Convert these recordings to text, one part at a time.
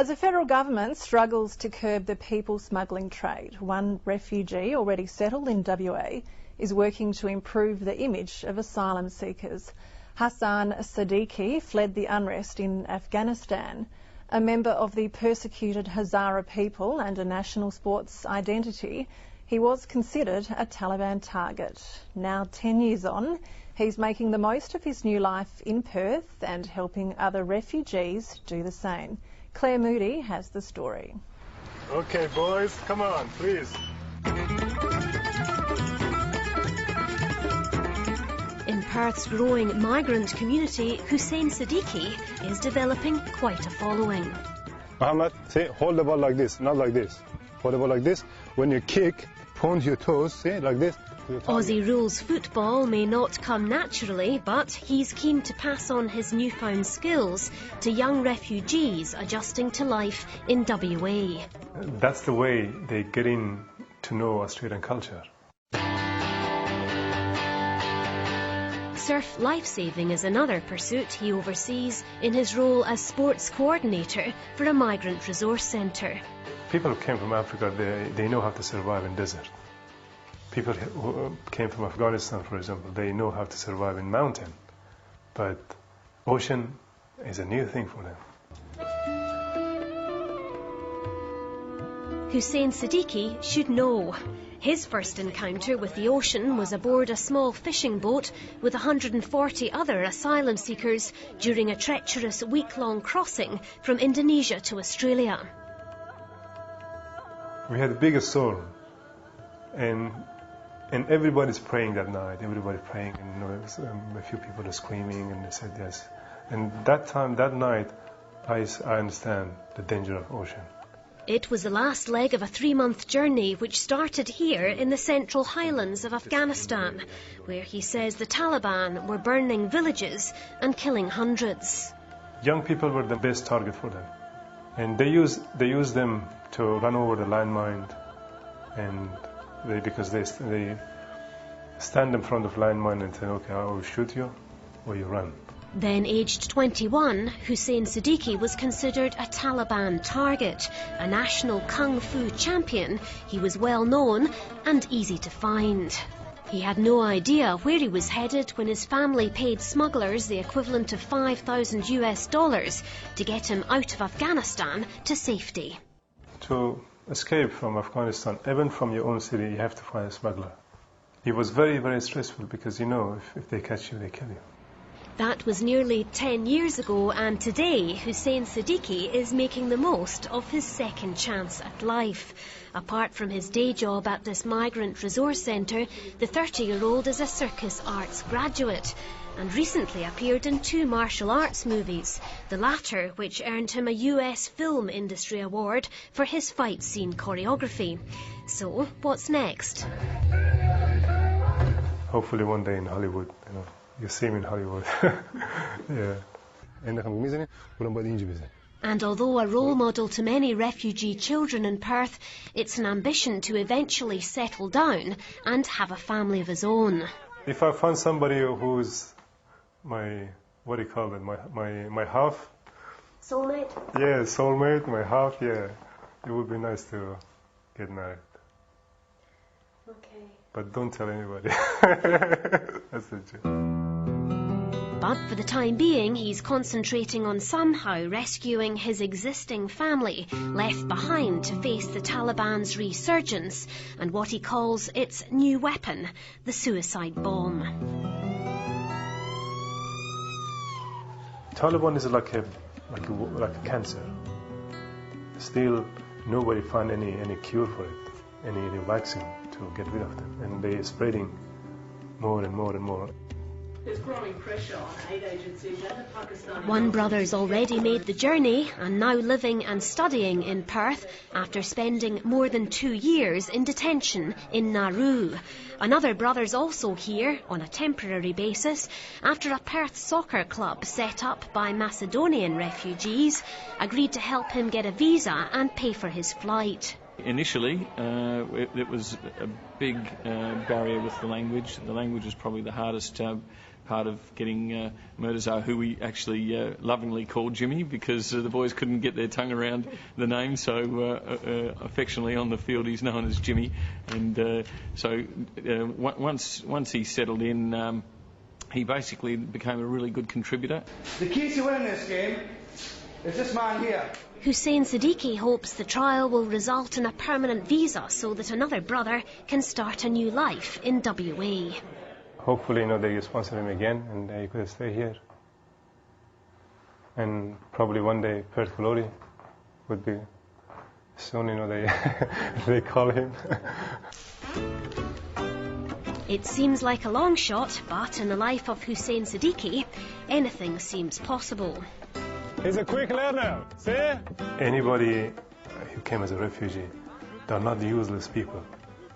As the federal government struggles to curb the people smuggling trade, one refugee already settled in WA is working to improve the image of asylum seekers. Hussain Sadiqi fled the unrest in Afghanistan. A member of the persecuted Hazara people and a national sports identity, he was considered a Taliban target. Now 10 years on, he's making the most of his new life in Perth and helping other refugees do the same. Claire Moody has the story. Okay, boys, come on, please. In Perth's growing migrant community, Hussain Sadiqi is developing quite a following. Muhammad, say, hold the ball like this, not like this. Hold the ball like this. When you kick, point your toes, see, like this. Aussie rules football may not come naturally, but he's keen to pass on his newfound skills to young refugees adjusting to life in WA. That's the way they get in to know Australian culture. Surf lifesaving is another pursuit he oversees in his role as sports coordinator for a migrant resource centre. People who came from Africa, they know how to survive in desert. People who came from Afghanistan, for example, they know how to survive in mountain. But ocean is a new thing for them. Hussain Sadiqi should know. His first encounter with the ocean was aboard a small fishing boat with 140 other asylum seekers during a treacherous week-long crossing from Indonesia to Australia. We had the biggest storm, and everybody's praying that night. Everybody's praying, and a few people are screaming, and they said yes. And that night, I understand the danger of ocean. It was the last leg of a 3-month journey which started here in the central highlands of Afghanistan, where he says the Taliban were burning villages and killing hundreds. Young people were the best target for them, and they use them to run over the landmine, and because they stand in front of landmine and say, okay, I will shoot you or you run. Then aged 21, Hussain Sadiqi was considered a Taliban target, a national kung fu champion. He was well known and easy to find. He had no idea where he was headed when his family paid smugglers the equivalent of $5,000 to get him out of Afghanistan to safety. To escape from Afghanistan, even from your own city, you have to find a smuggler. It was very, very stressful because, if they catch you, they kill you. That was nearly 10 years ago, and today Hussain Sadiqi is making the most of his second chance at life. Apart from his day job at this migrant resource centre, the 30-year-old is a circus arts graduate and recently appeared in 2 martial arts movies, the latter which earned him a US Film Industry Award for his fight scene choreography. So, what's next? Hopefully one day in Hollywood, You see me in Hollywood. Yeah. And although a role model to many refugee children in Perth, it's an ambition to eventually settle down and have a family of his own. If I find somebody who's my half. Soulmate? Yeah, soulmate, my half, yeah. It would be nice to get married. Okay. But don't tell anybody. That's the joke. But for the time being, he's concentrating on somehow rescuing his existing family, left behind to face the Taliban's resurgence and what he calls its new weapon, the suicide bomb. Taliban is like a cancer. Still, nobody found any cure for it, any vaccine to get rid of them, and they're spreading more and more and more. There's growing pressure on aid agencies and the Pakistani... One brother's already made the journey and now living and studying in Perth after spending more than 2 years in detention in Nauru. Another brother's also here on a temporary basis after a Perth soccer club set up by Macedonian refugees agreed to help him get a visa and pay for his flight. Initially, it was a big barrier with the language. The language was probably the hardest part of getting Murtaza, who we actually lovingly called Jimmy, because the boys couldn't get their tongue around the name, so affectionately on the field he's known as Jimmy. And so once he settled in, he basically became a really good contributor. The key to winning this game is this man here. Hussain Sadiqi hopes the trial will result in a permanent visa so that another brother can start a new life in WA. Hopefully, they sponsor him again and he could stay here. And probably one day Perth Glory would be soon, they call him. It seems like a long shot, but in the life of Hussain Sadiqi, anything seems possible. He's a quick learner, see? Anybody who came as a refugee, they're not useless people.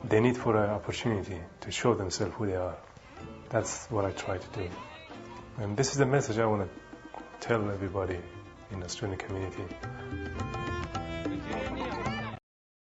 They need for an opportunity to show themselves who they are. That's what I try to do. And this is the message I want to tell everybody in the student community.